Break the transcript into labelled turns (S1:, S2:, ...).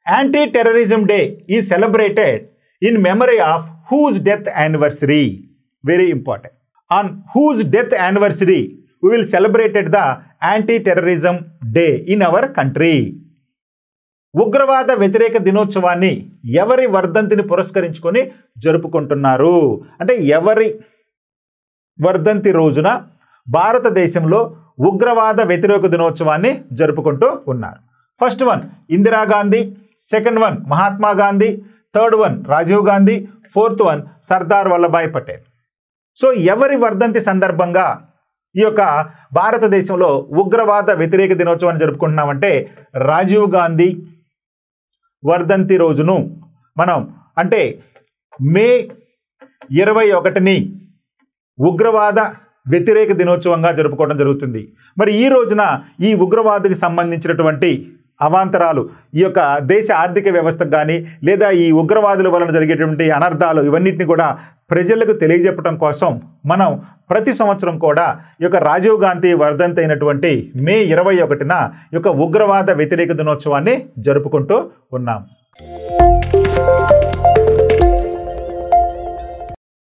S1: Anti-Terrorism Day is celebrated in memory of whose death anniversary? Very important. On whose death anniversary we will celebrate the Anti-Terrorism Day in our country? ఉగ్రవాద వ్యతిరేక దినోత్సవాన్ని ఎవరి వర్ధంతిని పురస్కరించుకొని జరుపుకుంటున్నారు అంటే ఎవరి వర్ధంతి రోజున భారతదేశంలో ఉగ్రవాద వ్యతిరేక దినోత్సవాన్ని జరుపుకుంటూ ఉన్నారు. First one Indira Gandhi, second one Mahatma Gandhi, third one Rajiv Gandhi, fourth one Sardar Vallabhbhai Patel. So ఎవరి వర్ధంతి సందర్భంగా ఈ యొక్క భారతదేశంలో ఉగ్రవాద వ్యతిరేక దినోత్సవాన్ని జరుపుకుంటున్నామంటే రాజీవ్ గాంధీ వర్ధంతి రోజును మనం అంటే మే 21ని ఉగ్రవాద వ్యతిరేక దినోత్సవంగా జరుపుకోవడం జరుగుతుంది. మరి ఈ రోజున ఈ ఉగ్రవాదకు సంబంధించినటువంటి అవాంతరాలు ఈ యొక్క దేశ ఆర్థిక వ్యవస్థకు కానీ లేదా ఈ ఉగ్రవాదుల వలన జరిగేటువంటి అనర్థాలు ఇవన్నిటిని కూడా ప్రజలకు తెలియజెప్పడం కోసం మనం ప్రతి సంవత్సరం కూడా ఈ యొక్క రాజీవ్ గాంధీ వర్ధంతి అయినటువంటి మే 21న ఈ యొక్క ఉగ్రవాద వ్యతిరేక దినోత్సవాన్ని జరుపుకుంటూ ఉన్నాం.